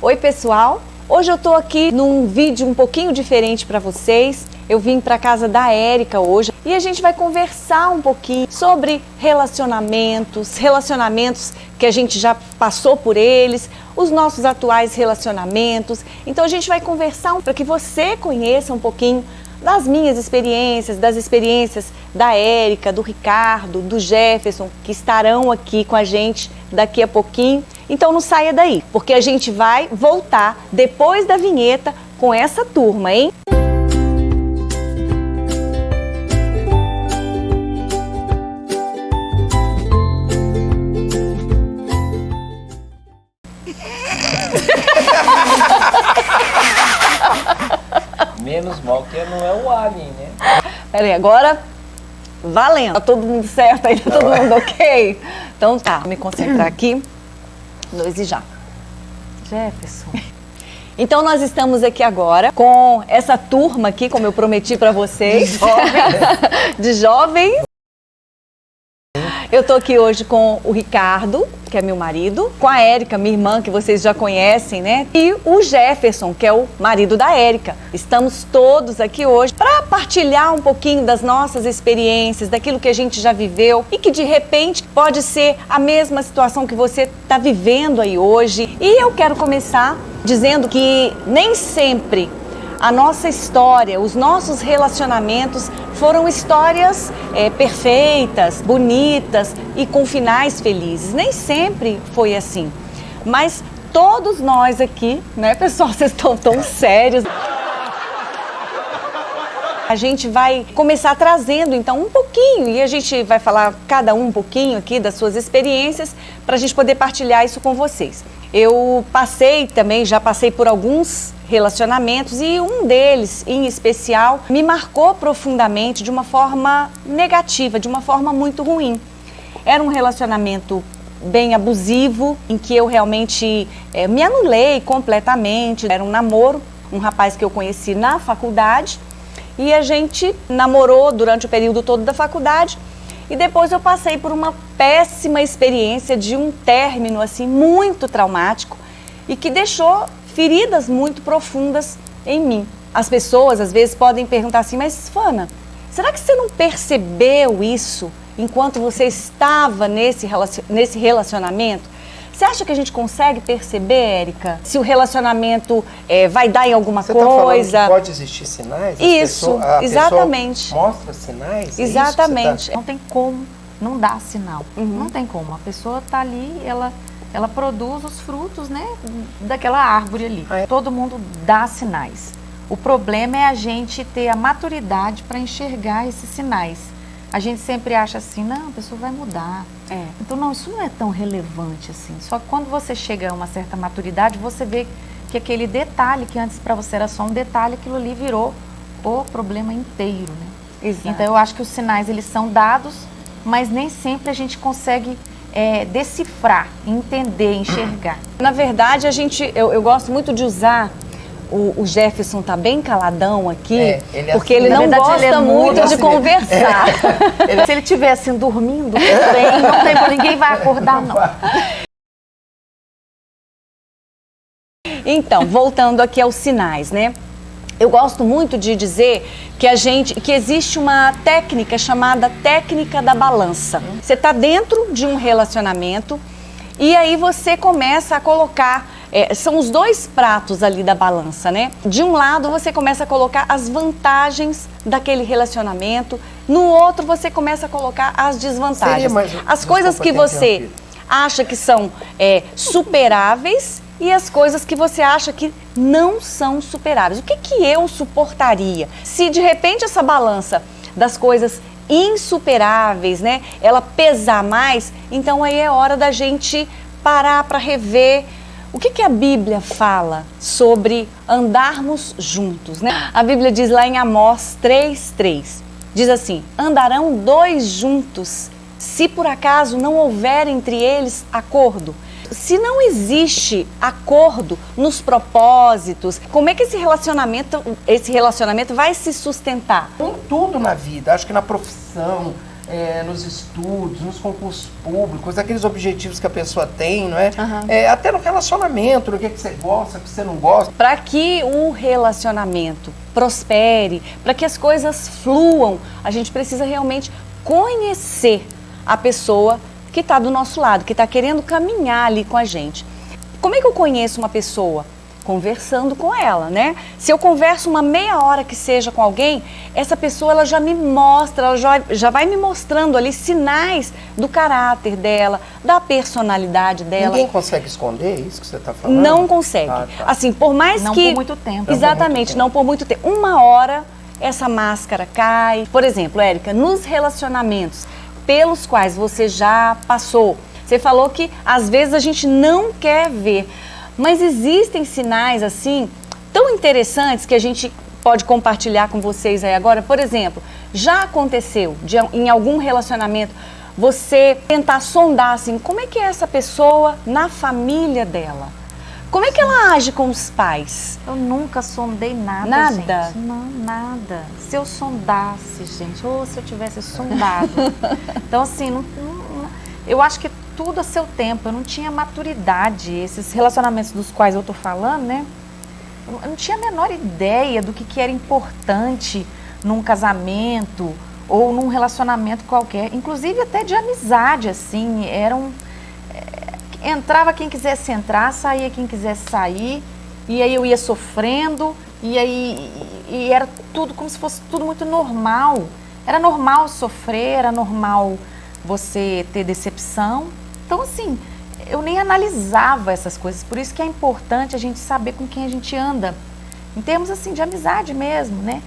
Oi pessoal, hoje eu tô aqui num vídeo um pouquinho diferente para vocês. Eu vim para casa da Érica hoje e a gente vai conversar um pouquinho sobre relacionamentos que a gente já passou por eles, os nossos atuais relacionamentos. Então a gente vai conversar para que você conheça um pouquinho das minhas experiências, das experiências da Érica, do Ricardo, do Jefferson, que estarão aqui com a gente daqui a pouquinho. Então não saia daí, porque a gente vai voltar depois da vinheta com essa turma, hein? Menos mal que não é o alien, né? Peraí, agora valendo. Tá todo mundo certo aí? Tá todo mundo ok? Então tá, vou me concentrar aqui. 2 e já. Jefferson. Então nós estamos aqui agora com essa turma aqui, como eu prometi pra vocês. De jovens. Eu tô aqui hoje com o Ricardo, que é meu marido, com a Érica, minha irmã, que vocês já conhecem, né? E o Jefferson, que é o marido da Érica. Estamos todos aqui hoje para partilhar um pouquinho das nossas experiências, daquilo que a gente já viveu e que de repente pode ser a mesma situação que você está vivendo aí hoje. E eu quero começar dizendo que nem sempre a nossa história, os nossos relacionamentos foram histórias perfeitas, bonitas e com finais felizes. Nem sempre foi assim. Mas todos nós aqui, né, pessoal, vocês estão tão sérios. A gente vai começar trazendo, então, um pouquinho, e a gente vai falar cada um pouquinho aqui das suas experiências para a gente poder partilhar isso com vocês. Eu já passei por alguns relacionamentos e um deles, em especial, me marcou profundamente de uma forma negativa, de uma forma muito ruim. Era um relacionamento bem abusivo, em que eu realmente me anulei completamente. Era um namoro, um rapaz que eu conheci na faculdade e a gente namorou durante o período todo da faculdade. E depois eu passei por uma péssima experiência de um término assim muito traumático e que deixou feridas muito profundas em mim. As pessoas às vezes podem perguntar assim, mas Fana, será que você não percebeu isso enquanto você estava nesse relacionamento? Você acha que a gente consegue perceber, Érica, se o relacionamento vai dar em alguma coisa? Você está falando que pode existir sinais? Isso, exatamente. Pessoa mostra sinais? Exatamente. Não tem como não dar sinal. Não tem como. A pessoa está ali, ela produz os frutos, né, daquela árvore ali. Todo mundo dá sinais. O problema é a gente ter a maturidade para enxergar esses sinais. A gente sempre acha assim, não, a pessoa vai mudar. Então, não, isso não é tão relevante assim. Só que quando você chega a uma certa maturidade, você vê que aquele detalhe que antes para você era só um detalhe, aquilo ali virou o problema inteiro, né? Exato. Então, eu acho que os sinais, eles são dados, mas nem sempre a gente consegue decifrar, entender, enxergar. Na verdade, eu gosto muito de usar, o Jefferson tá bem caladão aqui, porque ele não gosta muito de conversar. Se ele estiver assim dormindo, não tem, ninguém vai acordar não. Então, voltando aqui aos sinais, né? Eu gosto muito de dizer que existe uma técnica chamada técnica da balança. Você está dentro de um relacionamento e aí você começa a colocar, são os 2 pratos ali da balança, né? De um lado você começa a colocar as vantagens daquele relacionamento, no outro você começa a colocar as desvantagens. As coisas que você acha que são superáveis e as coisas que você acha que não são superáveis. O que eu suportaria? Se de repente essa balança das coisas insuperáveis, né, ela pesar mais, então aí é hora da gente parar para rever o que a Bíblia fala sobre andarmos juntos, né? A Bíblia diz lá em Amós 3:3, diz assim, andarão 2 juntos, se por acaso não houver entre eles acordo. Se não existe acordo nos propósitos, como é que esse relacionamento vai se sustentar? Com tudo na vida, acho que na profissão, nos estudos, nos concursos públicos, aqueles objetivos que a pessoa tem, não é? Uhum. Até no relacionamento, no que você gosta, o que você não gosta. Para que o relacionamento prospere, para que as coisas fluam, a gente precisa realmente conhecer a pessoa que está do nosso lado, que está querendo caminhar ali com a gente. Como é que eu conheço uma pessoa? Conversando com ela, né? Se eu converso uma meia hora que seja com alguém, essa pessoa ela já me mostra, ela já vai me mostrando ali sinais do caráter dela, da personalidade dela. Ninguém consegue esconder isso que você está falando? Não consegue. Tá. Assim, por mais Não que... por muito tempo. Exatamente, não por muito tempo. Uma hora essa máscara cai. Por exemplo, Érica, nos relacionamentos pelos quais você já passou, você falou que às vezes a gente não quer ver. Mas existem sinais, assim, tão interessantes que a gente pode compartilhar com vocês aí agora. Por exemplo, já aconteceu em algum relacionamento você tentar sondar, assim, como é que é essa pessoa na família dela? Como é que ela age com os pais? Eu nunca sondei nada, Nada? gente. Não, nada. Se eu sondasse, gente, ou se eu tivesse sondado. Então, assim, eu acho que tudo a seu tempo, eu não tinha maturidade, esses relacionamentos dos quais eu tô falando, né? Eu não tinha a menor ideia do que era importante num casamento ou num relacionamento qualquer, inclusive até de amizade, assim, entrava quem quisesse entrar, saía quem quisesse sair, e aí eu ia sofrendo, e era tudo como se fosse tudo muito normal. Era normal sofrer, era normal você ter decepção. Então, assim, eu nem analisava essas coisas, por isso que é importante a gente saber com quem a gente anda, em termos, assim, de amizade mesmo, né?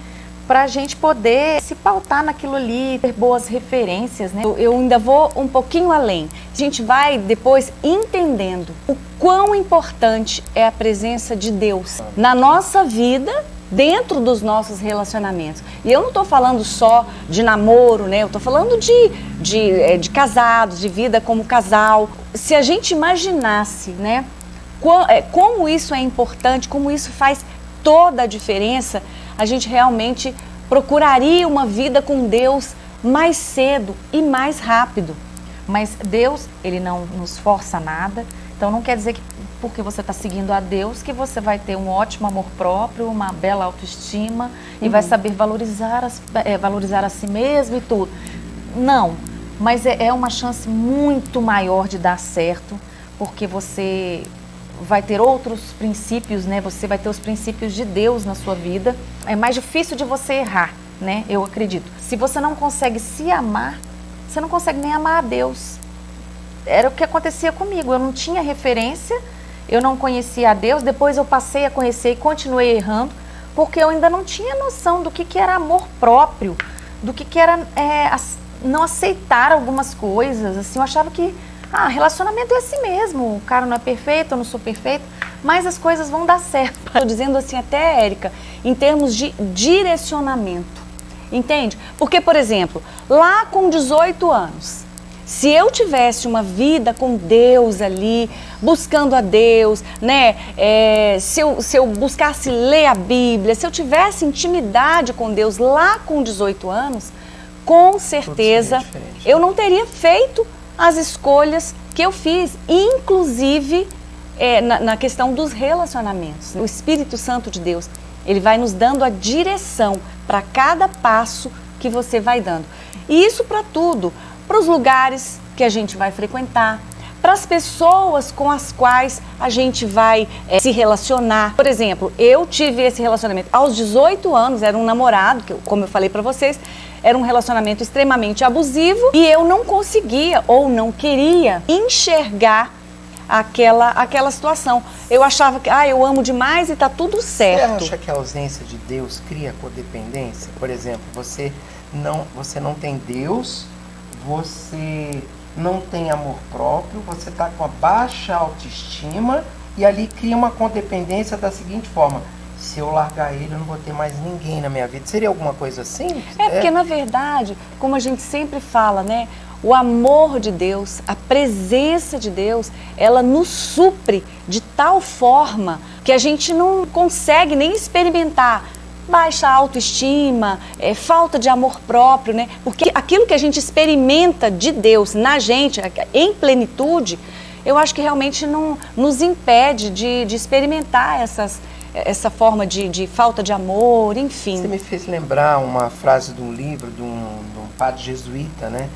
Pra gente poder se pautar naquilo ali, ter boas referências, né? Eu ainda vou um pouquinho além. A gente vai depois entendendo o quão importante é a presença de Deus na nossa vida, dentro dos nossos relacionamentos. E eu não estou falando só de namoro, né? Eu estou falando de casados, de vida como casal. Se a gente imaginasse, né, como isso é importante, como isso faz toda a diferença, a gente realmente procuraria uma vida com Deus mais cedo e mais rápido. Mas Deus, Ele não nos força a nada. Então não quer dizer que porque você está seguindo a Deus que você vai ter um ótimo amor próprio, uma bela autoestima e vai saber valorizar a si mesmo e tudo. Não, mas é uma chance muito maior de dar certo, porque você vai ter outros princípios, né? Você vai ter os princípios de Deus na sua vida. É mais difícil de você errar, né? Eu acredito. Se você não consegue se amar, você não consegue nem amar a Deus. Era o que acontecia comigo. Eu não tinha referência, eu não conhecia a Deus. Depois eu passei a conhecer e continuei errando, porque eu ainda não tinha noção do que era amor próprio, do que era não aceitar algumas coisas. Assim, eu achava que relacionamento é assim mesmo, o cara não é perfeito, eu não sou perfeito, mas as coisas vão dar certo. Estou dizendo assim até, Érica, em termos de direcionamento, entende? Porque, por exemplo, lá com 18 anos, se eu tivesse uma vida com Deus ali, buscando a Deus, né? Se eu buscasse ler a Bíblia, se eu tivesse intimidade com Deus lá com 18 anos, com certeza eu não teria feito as escolhas que eu fiz, inclusive na questão dos relacionamentos. O Espírito Santo de Deus, ele vai nos dando a direção para cada passo que você vai dando. E isso para tudo, para os lugares que a gente vai frequentar, para as pessoas com as quais a gente vai se relacionar. Por exemplo, eu tive esse relacionamento aos 18 anos, era um namorado, que como eu falei para vocês, era um relacionamento extremamente abusivo e eu não conseguia ou não queria enxergar aquela situação. Eu achava que eu amo demais e tá tudo certo. Você acha que a ausência de Deus cria codependência? Por exemplo, você não tem Deus, você não tem amor próprio, você está com a baixa autoestima e ali cria uma codependência da seguinte forma: se eu largar ele, eu não vou ter mais ninguém na minha vida. Seria alguma coisa assim? Porque, na verdade, como a gente sempre fala, né? O amor de Deus, a presença de Deus, ela nos supre de tal forma que a gente não consegue nem experimentar baixa autoestima, falta de amor próprio, né? Porque aquilo que a gente experimenta de Deus na gente, em plenitude, eu acho que realmente não nos impede de experimentar essa forma de falta de amor, enfim. Você me fez lembrar uma frase de um livro de um padre jesuíta, né?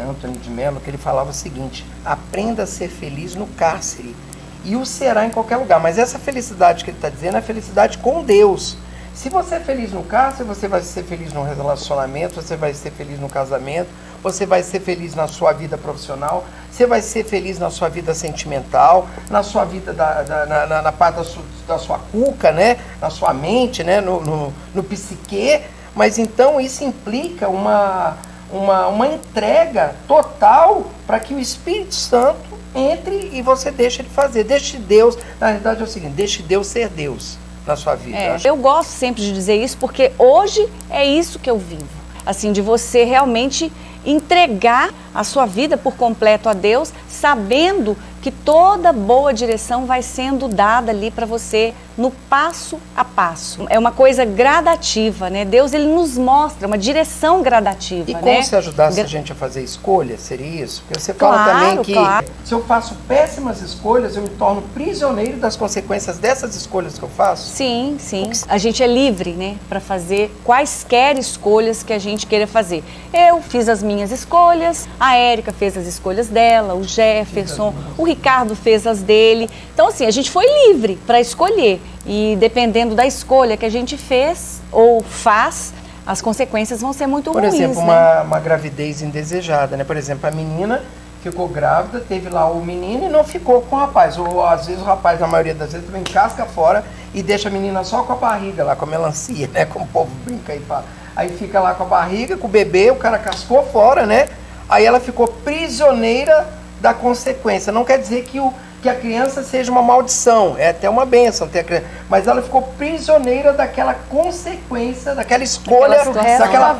Antônio de Mello, que ele falava o seguinte: aprenda a ser feliz no cárcere e o será em qualquer lugar. Mas essa felicidade que ele está dizendo é a felicidade com Deus. Se você é feliz no cárcere, você vai ser feliz no relacionamento, você vai ser feliz no casamento, você vai ser feliz na sua vida profissional, você vai ser feliz na sua vida sentimental, na sua vida, na parte da sua cuca, né? Na sua mente, né? No psique. Mas então isso implica uma entrega total para que o Espírito Santo entre e você deixe ele fazer. Deixe Deus, na verdade é o seguinte, deixe Deus ser Deus na sua vida. Eu gosto sempre de dizer isso porque hoje é isso que eu vivo. Assim, de você realmente entregar a sua vida por completo a Deus, sabendo que toda boa direção vai sendo dada ali para você no passo a passo. É uma coisa gradativa, né? Deus, ele nos mostra uma direção gradativa, e né? como se ajudasse a gente a fazer escolha, seria isso? Porque você fala também que se eu faço péssimas escolhas, eu me torno prisioneiro das consequências dessas escolhas que eu faço? Sim, sim. A gente é livre, né, para fazer quaisquer escolhas que a gente queira fazer. Eu fiz as minhas escolhas, a Érica fez as escolhas dela, o Jefferson, o Ricardo fez as dele. Então, assim, a gente foi livre para escolher. E dependendo da escolha que a gente fez ou faz, as consequências vão ser muito ruins. Por exemplo, né? uma gravidez indesejada, né? Por exemplo, a menina ficou grávida, teve lá o menino e não ficou com o rapaz. Ou às vezes o rapaz, na maioria das vezes, também casca fora e deixa a menina só com a barriga lá, com a melancia, né? Como o povo brinca aí, fala. Aí fica lá com a barriga, com o bebê, o cara cascou fora, né? Aí ela ficou prisioneira da consequência. Não quer dizer que a criança seja uma maldição, é até uma bênção ter a criança, mas ela ficou prisioneira daquela consequência, daquela escolha, daquela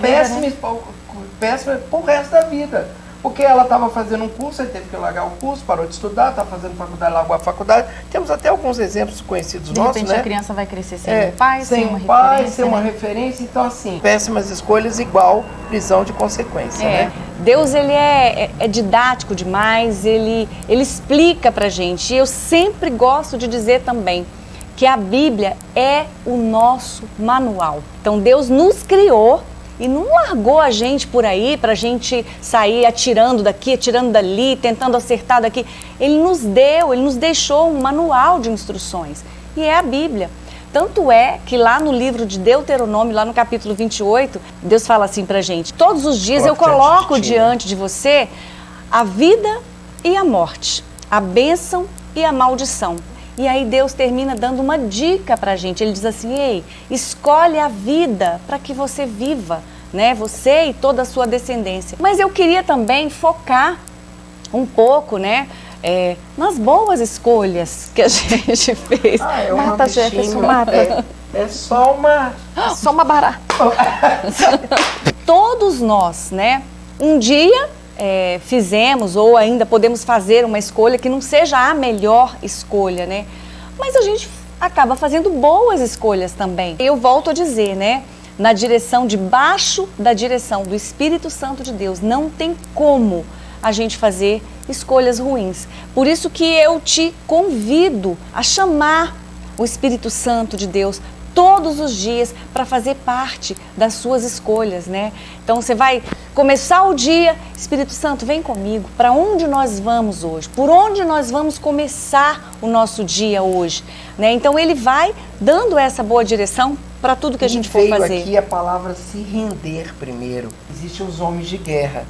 péssima pro resto da vida. Porque ela estava fazendo um curso, aí teve que largar o curso, parou de estudar, estava fazendo faculdade, largou a faculdade. Temos até alguns exemplos conhecidos nossos, né? De repente a criança vai crescer sem um pai, sem um pai, sem uma referência. Então, assim, péssimas escolhas igual prisão de consequência, né? Deus, ele é didático demais, ele explica pra gente. E eu sempre gosto de dizer também que a Bíblia é o nosso manual. Então, Deus nos criou e não largou a gente por aí pra gente sair atirando daqui, atirando dali, tentando acertar daqui. Ele nos deixou um manual de instruções. E é a Bíblia. Tanto é que lá no livro de Deuteronômio, lá no capítulo 28, Deus fala assim pra gente: todos os dias eu coloco diante de você a vida e a morte, a bênção e a maldição. E aí Deus termina dando uma dica pra gente. Ele diz assim: ei, escolhe a vida para que você viva, né? Você e toda a sua descendência. Mas eu queria também focar um pouco, né? Nas boas escolhas que a gente fez. Mata, Jefferson, mata. É só uma... Só uma barata. Todos nós, né? Um dia fizemos ou ainda podemos fazer uma escolha que não seja a melhor escolha, né? Mas a gente acaba fazendo boas escolhas também. Eu volto a dizer, né? Na direção, debaixo da direção do Espírito Santo de Deus, não tem como a gente fazer escolhas ruins. Por isso que eu te convido a chamar o Espírito Santo de Deus todos os dias para fazer parte das suas escolhas, né? Então você vai começar o dia, Espírito Santo, vem comigo. Para onde nós vamos hoje? Por onde nós vamos começar o nosso dia hoje? Né? Então ele vai dando essa boa direção para tudo que a gente for fazer. Aqui a palavra se render primeiro. Existem os homens de guerra.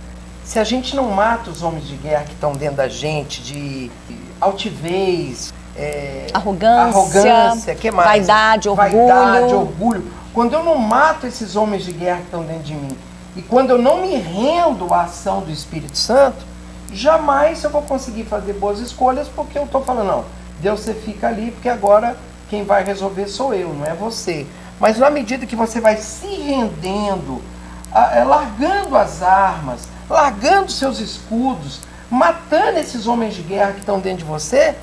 Se a gente não mata os homens de guerra que estão dentro da gente, de altivez, arrogância, que mais? Vaidade, orgulho. Quando eu não mato esses homens de guerra que estão dentro de mim, e quando eu não me rendo à ação do Espírito Santo, jamais eu vou conseguir fazer boas escolhas, porque eu estou falando, não, Deus, você fica ali, porque agora quem vai resolver sou eu, não é você. Mas na medida que você vai se rendendo, largando as armas, largando seus escudos, matando esses homens de guerra que estão dentro de você,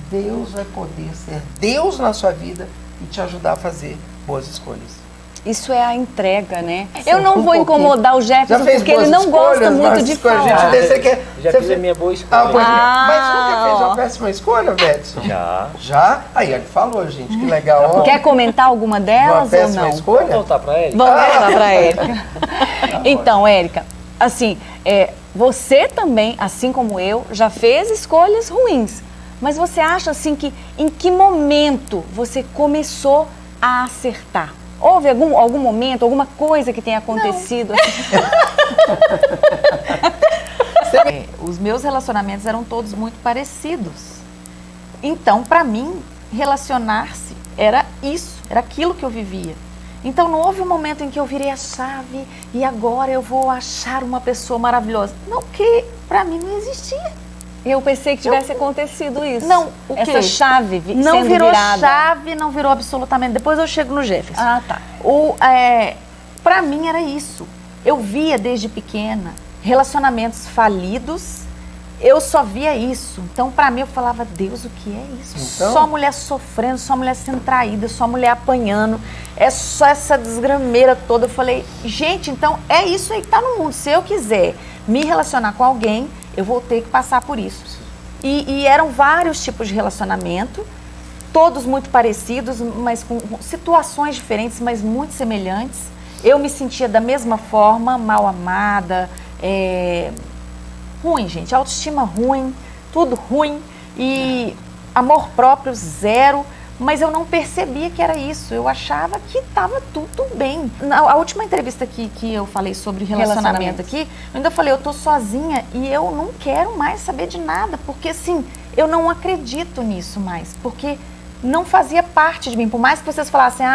Deus vai poder ser Deus na sua vida e te ajudar a fazer boas escolhas. Isso é a entrega, né? Eu não vou pouquinho. incomodar o Jefferson Já fez porque ele boas não gosta escolhas, muito mas de com a gente falar. desse aqui- Já você fiz a fez- minha boa escolha. pois é. Ah. Mas nunca fez uma péssima escolha, Betson? Já. Já? Aí ele falou, gente, que legal. ó. Quer comentar alguma Uma delas ou péssima não? Vamos escolha? voltar pra ele? Vamos voltar para Érica. Então, Érica, assim, você também, assim como eu, já fez escolhas ruins. Mas você acha assim que em que momento você começou a acertar? Houve algum momento, alguma coisa que tenha acontecido? Os meus relacionamentos eram todos muito parecidos. Então, para mim, relacionar-se era isso, era aquilo que eu vivia. Então, não houve um momento em que eu virei a chave e agora eu vou achar uma pessoa maravilhosa. Não, porque para mim não existia. Eu pensei que tivesse acontecido isso. Não, o quê? Essa chave Não sendo virou virada. chave, não virou absolutamente. Depois eu chego no Jefferson. Ah, tá. Para mim era isso. Eu via desde pequena relacionamentos falidos. Eu só via isso. Então, para mim, eu falava, Deus, o que é isso? Então? Só mulher sofrendo, só mulher sendo traída, só mulher apanhando. É só essa desgrameira toda. Eu falei, gente, então é isso aí que tá no mundo. Se eu quiser me relacionar com alguém, eu vou ter que passar por isso. E eram vários tipos de relacionamento, todos muito parecidos, mas com situações diferentes, mas muito semelhantes. Eu me sentia da mesma forma, mal amada, ruim, gente, autoestima ruim, tudo ruim e amor próprio zero, mas eu não percebia que era isso, eu achava que estava tudo bem. A última entrevista que eu falei sobre relacionamento aqui, eu ainda falei, eu tô sozinha e eu não quero mais saber de nada, porque assim, eu não acredito nisso mais, porque não fazia parte de mim, por mais que vocês falassem,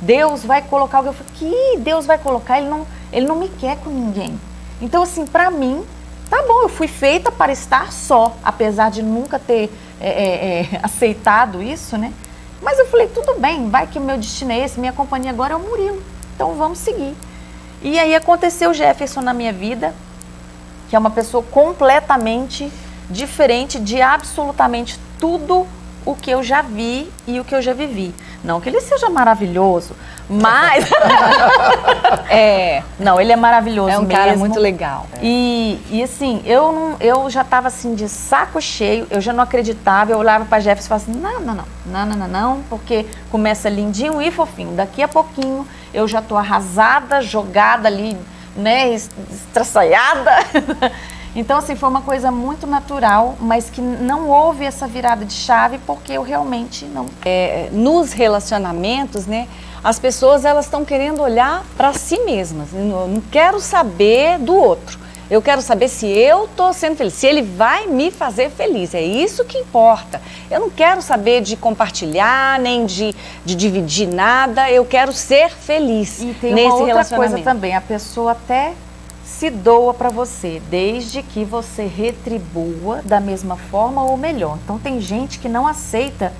Deus vai colocar alguém, eu falei, que Deus vai colocar, ele não me quer com ninguém. Então assim, pra mim, tá bom, eu fui feita para estar só, apesar de nunca ter aceitado isso, né? Mas eu falei, tudo bem, vai que meu destino é esse, minha companhia agora é o Murilo, então vamos seguir. E aí aconteceu o Jefferson na minha vida, que é uma pessoa completamente diferente de absolutamente tudo o que eu já vi e o que eu já vivi. Não que ele seja maravilhoso, mas... não, ele é maravilhoso mesmo. É um cara muito legal. E assim, eu já estava assim de saco cheio, eu já não acreditava, eu olhava para Jefferson e falava assim, não, porque começa lindinho e fofinho, daqui a pouquinho eu já tô arrasada, jogada ali, né, estraçaiada. Então assim, foi uma coisa muito natural, mas que não houve essa virada de chave porque eu realmente não... Nos relacionamentos, né, as pessoas elas estão querendo olhar para si mesmas. Eu não quero saber do outro. Eu quero saber se eu estou sendo feliz, se ele vai me fazer feliz. É isso que importa. Eu não quero saber de compartilhar, nem de dividir nada. Eu quero ser feliz e tem nesse uma outra relacionamento. coisa também, a pessoa até se doa para você, desde que você retribua da mesma forma ou melhor. Então tem gente que não aceita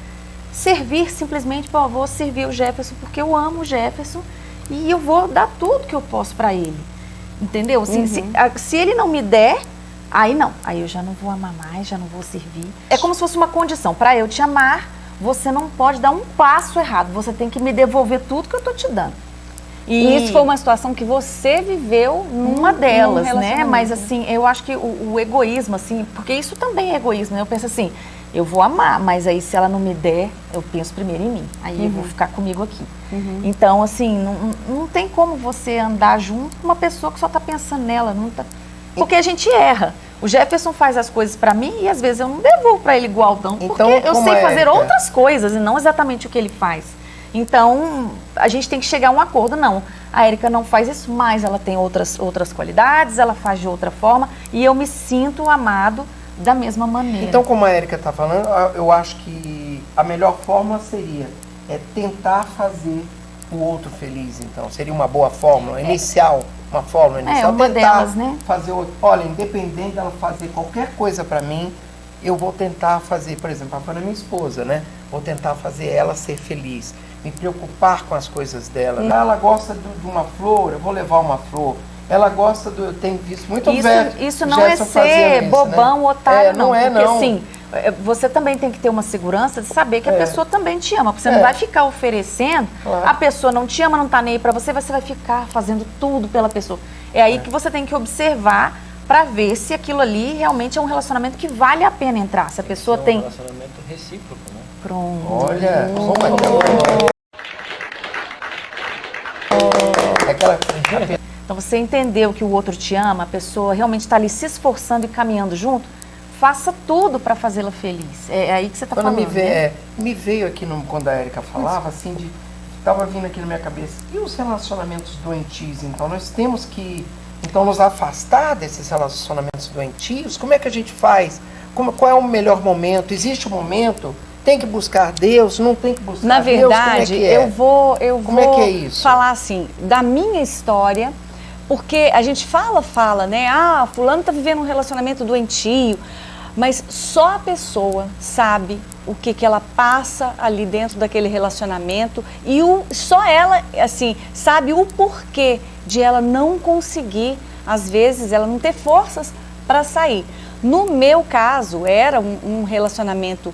servir simplesmente, vou servir o Jefferson porque eu amo o Jefferson e eu vou dar tudo que eu posso para ele. Entendeu? Assim, se ele não me der, aí eu já não vou amar mais, já não vou servir. É como se fosse uma condição. Para eu te amar, você não pode dar um passo errado, você tem que me devolver tudo que eu tô te dando. E isso foi uma situação que você viveu numa delas, né? Mas relacionamento. assim, eu acho que o egoísmo, assim, porque isso também é egoísmo, né? Eu penso assim, eu vou amar, mas aí se ela não me der, eu penso primeiro em mim. Aí eu vou ficar comigo aqui. Então, assim, não tem como você andar junto com uma pessoa que só tá pensando nela. Não tá... Porque a gente erra. O Jefferson faz as coisas pra mim e às vezes eu não devolvo pra ele igual não, porque eu sei fazer outras coisas e não exatamente o que ele faz. Então, a gente tem que chegar a um acordo. Não, a Érica não faz isso, mas ela tem outras qualidades, ela faz de outra forma e eu me sinto amado da mesma maneira. Então, como a Érica está falando, eu acho que a melhor forma seria tentar fazer o outro feliz. Então, seria uma boa fórmula inicial, uma fórmula inicial. Uma tentar delas, né? fazer o outro. Olha, independente dela fazer qualquer coisa para mim, eu vou tentar fazer, por exemplo, a minha esposa, né? Vou tentar fazer ela ser feliz. Me preocupar com as coisas dela. Ela gosta de uma flor, eu vou levar uma flor. Ela gosta eu tenho visto muito isso não é ser fazendo isso, bobão, né? otário, não. Não é, porque não. assim, Você também tem que ter uma segurança de saber que a pessoa também te ama. Porque você não vai ficar oferecendo, Claro. a pessoa não te ama, não tá nem aí pra você vai ficar fazendo tudo pela pessoa. É aí que você tem que observar pra ver se aquilo ali realmente é um relacionamento que vale a pena entrar. Se a pessoa É um tem... relacionamento recíproco, né? Pronto. Olha, vamos aquela... Então você entendeu que o outro te ama, a pessoa realmente está ali se esforçando e caminhando junto, faça tudo para fazê-la feliz. É aí que você está Quando falando. Né? me veio aqui quando a Érica falava, assim, tava vindo aqui na minha cabeça, e os relacionamentos doentios? Então nós temos que nos afastar desses relacionamentos doentios? Como é que a gente faz? Qual é o melhor momento? Existe um momento? Tem que buscar Deus? Não tem que buscar Na Deus? verdade, Como é que é? eu vou Como é que é isso? falar assim, da minha história, porque a gente fala, né? Ah, fulano tá vivendo um relacionamento doentio, mas só a pessoa sabe o que ela passa ali dentro daquele relacionamento e só ela, assim, sabe o porquê de ela não conseguir, às vezes, ela não ter forças para sair. No meu caso, era um relacionamento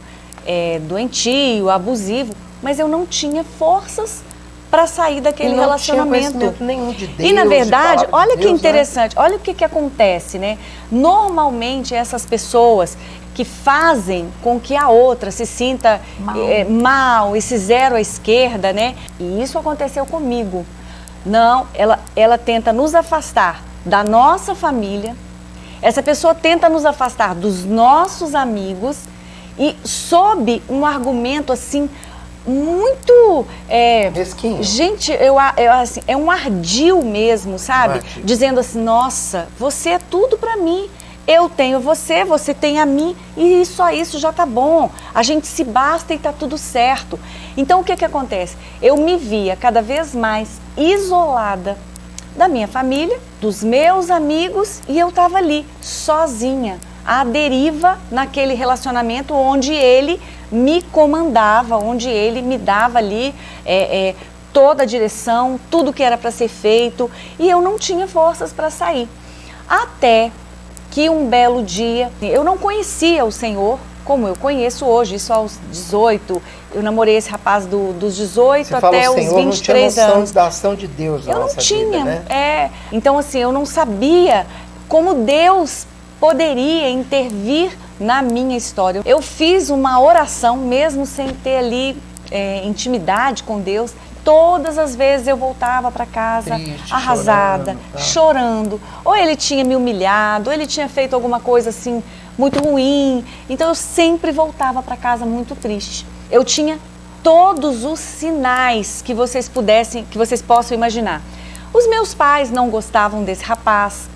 doentio, abusivo, mas eu não tinha forças para sair daquele relacionamento. Não tinha conhecimento nenhum de Deus. E na verdade, olha que Deus, interessante, olha o que acontece, né? Normalmente essas pessoas que fazem com que a outra se sinta mal, esse zero à esquerda, né? E isso aconteceu comigo. Não, ela tenta nos afastar da nossa família, essa pessoa tenta nos afastar dos nossos amigos e sob um argumento assim muito mesquinho. gente, eu assim, é um ardil mesmo, sabe? Ardil. Dizendo assim, nossa, você é tudo pra mim. Eu tenho você, você tem a mim e só isso já tá bom. A gente se basta e tá tudo certo. Então o que acontece? Eu me via cada vez mais isolada da minha família, dos meus amigos e eu tava ali sozinha, à deriva naquele relacionamento onde ele me comandava, onde ele me dava ali toda a direção, tudo que era para ser feito e eu não tinha forças para sair. Até que um belo dia, eu não conhecia o Senhor como eu conheço hoje, isso aos 18, eu namorei esse rapaz dos 18 Você até fala, os Senhor, 23 não tinha anos. da ação de Deus na Eu não nossa tinha, vida, né? Então assim, eu não sabia como Deus poderia intervir na minha história. Eu fiz uma oração, mesmo sem ter ali intimidade com Deus. Todas as vezes eu voltava para casa Triste, arrasada, chorando. Ou ele tinha me humilhado, ou ele tinha feito alguma coisa assim muito ruim. Então eu sempre voltava para casa muito triste. Eu tinha todos os sinais que vocês possam imaginar. Os meus pais não gostavam desse rapaz.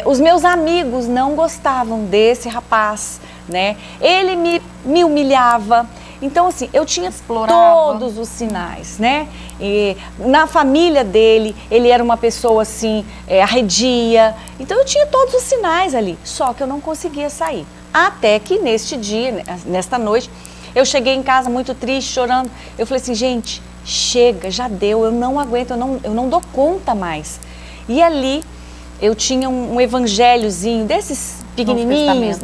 Os meus amigos não gostavam desse rapaz, né? Ele me humilhava. Então, assim, eu tinha todos os sinais, né? E na família dele, ele era uma pessoa, assim, arredia. Então, eu tinha todos os sinais ali, só que eu não conseguia sair. Até que neste dia, nesta noite, eu cheguei em casa muito triste, chorando. Eu falei assim, gente, chega, já deu, eu não aguento, eu não dou conta mais. E ali, eu tinha um evangelhozinho desses pequenininhos,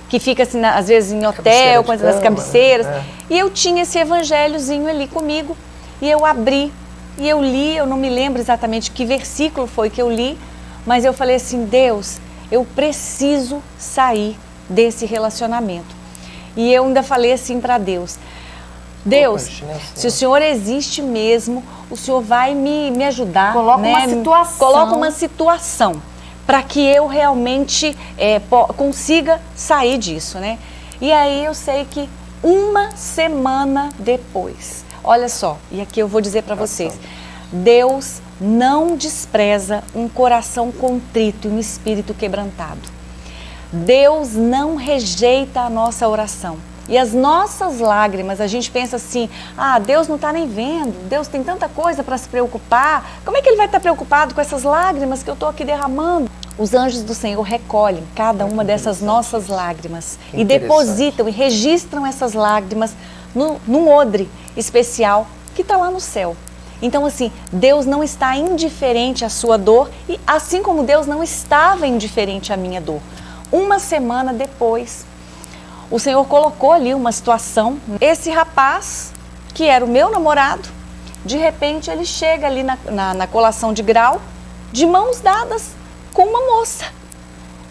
que fica assim, às vezes em hotel, nas cabeceiras. E eu tinha esse evangelhozinho ali comigo. E eu abri, e eu li, eu não me lembro exatamente que versículo foi que eu li, mas eu falei assim, Deus, eu preciso sair desse relacionamento. E eu ainda falei assim para Deus, se o Senhor existe mesmo, o Senhor vai me ajudar. Coloca uma situação. Coloca uma situação para que eu realmente consiga sair disso, né? E aí eu sei que uma semana depois, olha só, e aqui eu vou dizer para vocês, Deus não despreza um coração contrito e um espírito quebrantado. Deus não rejeita a nossa oração. E as nossas lágrimas, a gente pensa assim, Deus não está nem vendo, Deus tem tanta coisa para se preocupar, como é que Ele vai estar preocupado com essas lágrimas que eu estou aqui derramando? Os anjos do Senhor recolhem cada uma dessas nossas lágrimas e depositam e registram essas lágrimas num odre especial que está lá no céu. Então assim, Deus não está indiferente à sua dor e assim como Deus não estava indiferente à minha dor. Uma semana depois, o Senhor colocou ali uma situação. Esse rapaz, que era o meu namorado, de repente ele chega ali na colação de grau, de mãos dadas com uma moça.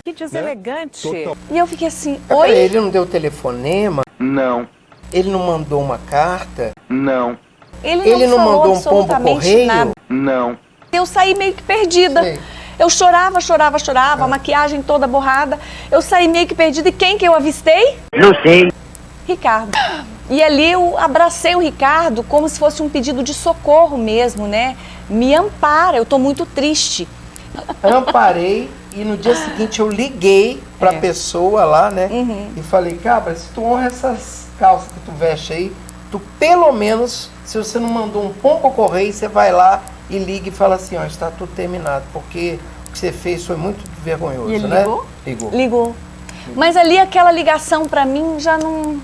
Que deselegante. E eu fiquei assim, Peraí, oi? ele não deu telefonema? Não, Ele não mandou uma carta? não, Ele não falou mandou um pombo absolutamente correio? nada. não. Eu saí meio que perdida. Sei. Eu chorava, a maquiagem toda borrada. Eu saí meio que perdida. E quem que eu avistei? Não sei. Ricardo. E ali eu abracei o Ricardo como se fosse um pedido de socorro mesmo, né? Me ampara, eu tô muito triste. Amparei e no dia seguinte eu liguei pra pessoa lá, né? E falei, cabra, se tu honra essas calças que tu veste aí, tu pelo menos, se você não mandou um pombo correio, você vai lá e liga e fala assim, ó, está tudo terminado, porque o que você fez foi muito vergonhoso, E ele né? ligou? Ligou. Ligou. Mas ali aquela ligação pra mim já não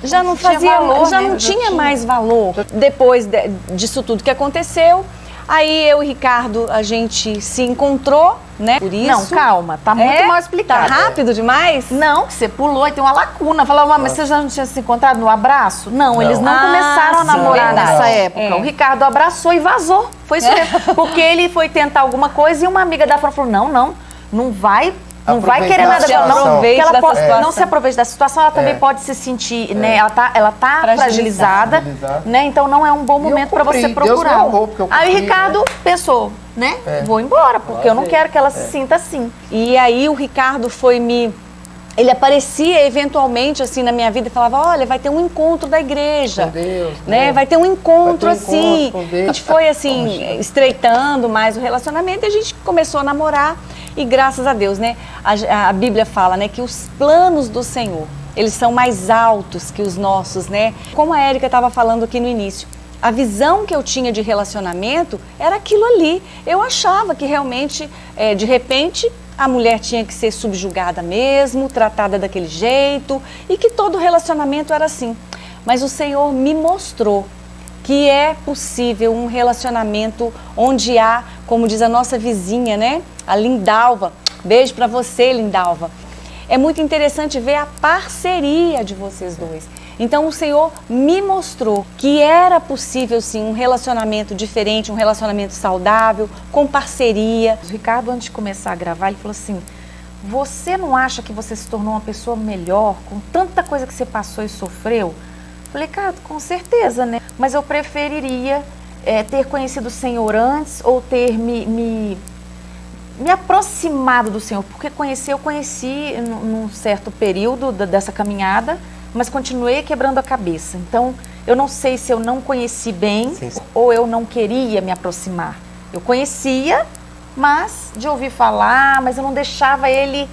tinha fazia, valor, já né? não Já tinha mais valor. Depois disso tudo que aconteceu, aí eu e o Ricardo, a gente se encontrou, né? Por isso. Não, calma, tá muito mal explicado. Tá rápido demais? Não, que você pulou e tem uma lacuna. Falava, mas você já não tinha se encontrado no abraço? Não, eles não começaram a sim, namorar verdade. nessa época. É. O Ricardo abraçou e vazou. Foi isso mesmo. Porque ele foi tentar alguma coisa e uma amiga da Fran falou, não vai querer nada dela, não. Aproveite Porque ela dessa pode, situação. não se aproveite da situação, ela também pode se sentir, né? Ela tá fragilizada, né? Então não é um bom E eu momento para você cumpri, Deus procurar. me honrou, porque eu Aí o cumpri, Ricardo pensou, né? Vou embora, porque eu não quero que ela se sinta assim. E aí o Ricardo ele aparecia eventualmente assim na minha vida e falava, olha, vai ter um encontro da igreja, Com Deus, né? né? Vai ter um encontro Vai ter um assim. encontro com Deus. A gente foi assim Poxa. estreitando mais o relacionamento e a gente começou a namorar e graças a Deus, né? A Bíblia fala, né, que os planos do Senhor, eles são mais altos que os nossos, né? Como a Érica estava falando aqui no início, a visão que eu tinha de relacionamento era aquilo ali. Eu achava que realmente, de repente, a mulher tinha que ser subjugada mesmo, tratada daquele jeito e que todo relacionamento era assim. Mas o Senhor me mostrou que é possível um relacionamento onde há, como diz a nossa vizinha, né? A Lindalva. Beijo pra você, Lindalva. É muito interessante ver a parceria de vocês dois. Então o Senhor me mostrou que era possível sim um relacionamento diferente, um relacionamento saudável, com parceria. O Ricardo, antes de começar a gravar, ele falou assim, você não acha que você se tornou uma pessoa melhor com tanta coisa que você passou e sofreu? Falei, cara, com certeza, né? Mas eu preferiria ter conhecido o Senhor antes ou ter me aproximado do Senhor. Porque eu conheci num certo período dessa caminhada, mas continuei quebrando a cabeça. Então, eu não sei se eu não conheci bem ou eu não queria me aproximar. Eu conhecia, mas de ouvir falar, mas eu não deixava ele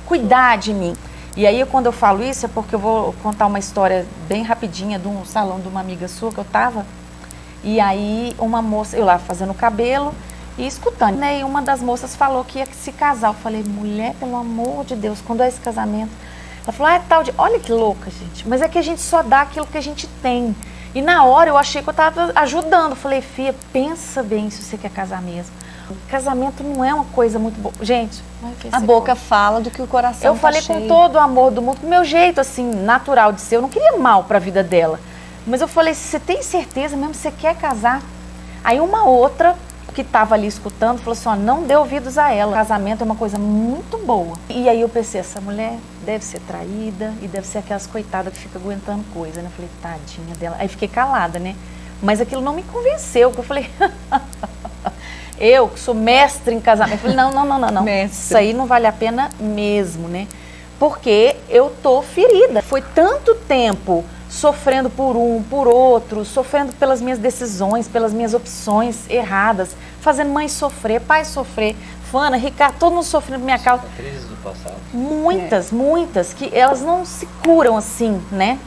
cuidar de mim. E aí, quando eu falo isso, é porque eu vou contar uma história bem rapidinha de um salão de uma amiga sua que eu tava. E aí, uma moça, eu lá fazendo cabelo e escutando, né? E uma das moças falou que ia se casar. Eu falei, mulher, pelo amor de Deus, quando é esse casamento? Ela falou, é tal de... Olha que louca, gente. Mas é que a gente só dá aquilo que a gente tem. E na hora eu achei que eu tava ajudando. Eu falei, filha, pensa bem se você quer casar mesmo. Casamento não é uma coisa muito boa. Gente, A boca fala do que o coração eu falei tá com cheio. todo o amor do mundo, com o meu jeito assim, natural de ser. Eu não queria mal pra vida dela. Mas eu falei, você tem certeza mesmo que você quer casar? Aí uma outra que estava ali escutando falou assim, ó, não dê ouvidos a ela. O casamento é uma coisa muito boa. E aí eu pensei, essa mulher deve ser traída e deve ser aquelas coitadas que fica aguentando coisa, né? Eu falei, tadinha dela. Aí fiquei calada, né? Mas aquilo não me convenceu, porque eu falei... Eu, que sou mestre em casamento, falei, não. Mestre. Isso aí não vale a pena mesmo, né? Porque eu tô ferida. Foi tanto tempo sofrendo por um, por outro, sofrendo pelas minhas decisões, pelas minhas opções erradas, fazendo mãe sofrer, pai sofrer, Fana, Ricardo, todo mundo sofrendo por minha causa. Crise do passado. Muitas, que elas não se curam assim, né?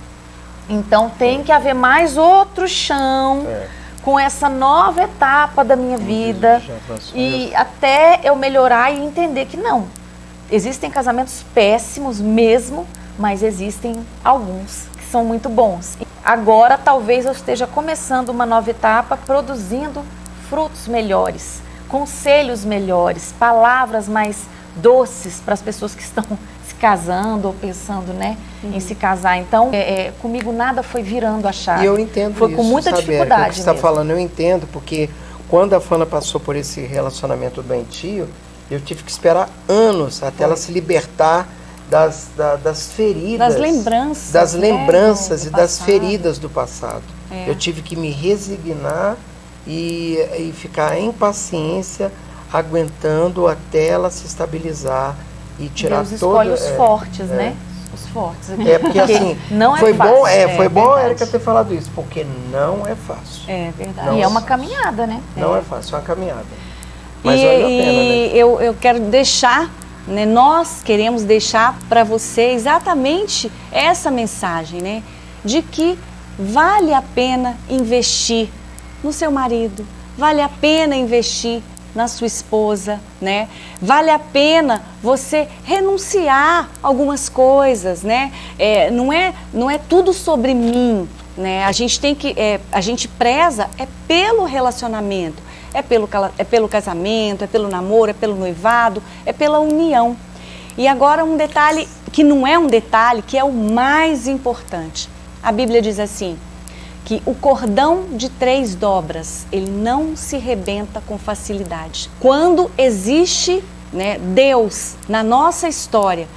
Então tem que haver mais outro chão com essa nova etapa da minha vida e até eu melhorar e entender que não. Existem casamentos péssimos mesmo, mas existem alguns que são muito bons. Agora talvez eu esteja começando uma nova etapa, produzindo frutos melhores, conselhos melhores, palavras mais doces para as pessoas que estão se se casando ou pensando, né, em se casar. Então, comigo nada foi virando a chave. E eu entendo foi isso, com muita sabe, Érica, dificuldade o que você está mesmo. falando, eu entendo, porque quando a Fana passou por esse relacionamento doentio, eu tive que esperar anos até ela se libertar das feridas. Das lembranças. Das né, lembranças do e das passado. feridas do passado. É. Eu tive que me resignar e ficar em paciência, aguentando até ela se estabilizar e tirar Deus escolhe todo... os fortes, né? Os fortes. É, porque assim, não é foi fácil. bom, foi bom a verdade. Érica ter falado isso, porque não é fácil. É verdade. Não E é é uma fácil. caminhada, né? Não é fácil, é uma caminhada. Mas E, vale a pena, né? eu quero deixar, né, nós queremos deixar para você exatamente essa mensagem, né? De que vale a pena investir no seu marido, vale a pena investir na sua esposa, né? Vale a pena você renunciar algumas coisas, né? Não é tudo sobre mim, né? A gente tem que, a gente preza pelo relacionamento, pelo casamento, pelo namoro, pelo noivado, pela união. E agora um detalhe que não é um detalhe, que é o mais importante. A Bíblia diz assim, que o cordão de 3 dobras, ele não se rebenta com facilidade. Quando existe, né, Deus na nossa história,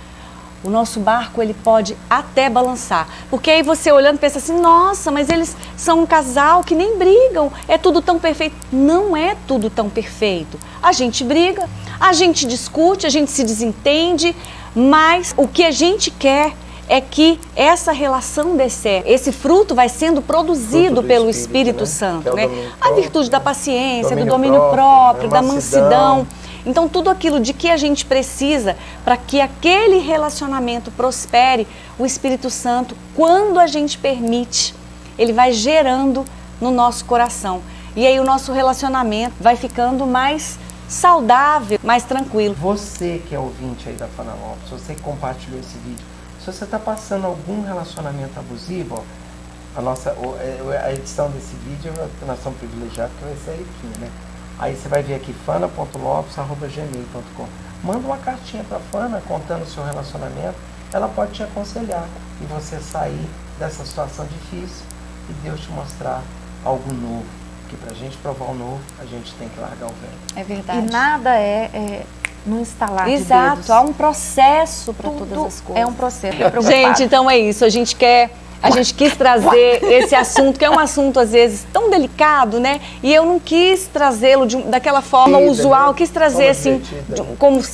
o nosso barco ele pode até balançar. Porque aí você olhando pensa assim, nossa, mas eles são um casal que nem brigam, é tudo tão perfeito. Não é tudo tão perfeito. A gente briga, a gente discute, a gente se desentende, mas o que a gente quer é que essa relação dê certo. Esse fruto vai sendo produzido Fruto do pelo Espírito, Espírito né? Santo, Que é o né? domínio A próprio, virtude da né? paciência, do Domínio domínio próprio, próprio, da mansidão. Então, tudo aquilo de que a gente precisa para que aquele relacionamento prospere, o Espírito Santo, quando a gente permite, ele vai gerando no nosso coração. E aí o nosso relacionamento vai ficando mais saudável, mais tranquilo. Você que é ouvinte aí da Fana Lopes, você que compartilhou esse vídeo, se você está passando algum relacionamento abusivo, ó, a edição desse vídeo, nós estamos privilegiados, que vai ser a Eriquinha, né? Aí você vai ver aqui, fana.lopes@gmail.com. Manda uma cartinha para a Fana contando o seu relacionamento, ela pode te aconselhar e você sair dessa situação difícil e Deus te mostrar algo novo. Porque para a gente provar o novo, a gente tem que largar o velho. É verdade. E nada é no instalar de Exato, dedos. há um processo para Tudo todas as coisas. é um processo. Gente, então é isso. A gente quis trazer esse assunto, que é um assunto às vezes tão delicado, né? E eu não quis trazê-lo daquela forma usual, quis trazer assim,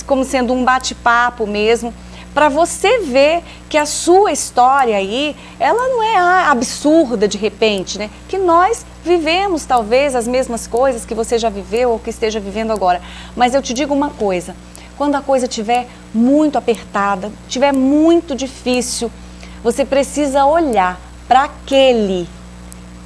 como sendo um bate-papo mesmo, para você ver que a sua história aí, ela não é absurda de repente, né? Que nós vivemos talvez as mesmas coisas que você já viveu ou que esteja vivendo agora. Mas eu te digo uma coisa, quando a coisa estiver muito apertada, estiver muito difícil, você precisa olhar para aquele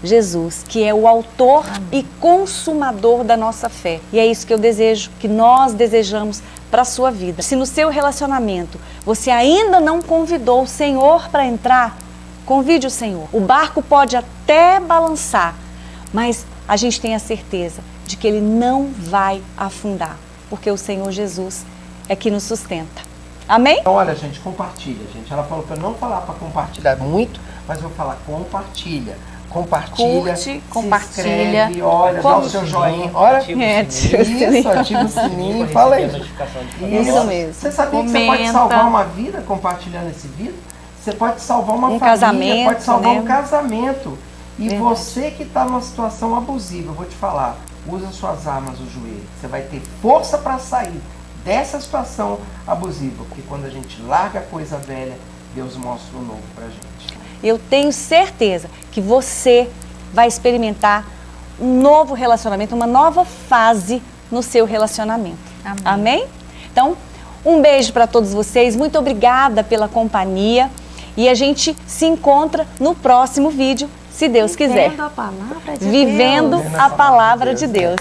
Jesus, que é o autor e consumador da nossa fé. E é isso que eu desejo, que nós desejamos para a sua vida. Se no seu relacionamento você ainda não convidou o Senhor para entrar, convide o Senhor. O barco pode até balançar, mas a gente tem a certeza de que ele não vai afundar, porque o Senhor Jesus é que nos sustenta. Amém? Então, olha, gente, compartilha, gente. Ela falou para eu não falar para compartilhar muito, mas eu vou falar compartilha. Compartilha, Curte, se compartilha. inscreve, olha, dá o seu joinha. Olha, Ativa o ativa o sininho. sininho. isso, ativa o sininho, Para fala receber aí. a notificação de Isso Fana mesmo. Você sabia que você pode Comenta. salvar uma vida compartilhando esse vídeo? Você pode salvar uma Um família, casamento, pode salvar né? um casamento. E Verdade. você que está numa situação abusiva, eu vou te falar, usa suas armas no joelho. Você vai ter força para sair dessa situação abusiva, porque quando a gente larga a coisa velha, Deus mostra o novo pra gente. Eu tenho certeza que você vai experimentar um novo relacionamento, uma nova fase no seu relacionamento. Amém. Amém? Então, um beijo para todos vocês, muito obrigada pela companhia e a gente se encontra no próximo vídeo, se Deus quiser. Vivendo a palavra de Vivendo Deus. a palavra de Deus.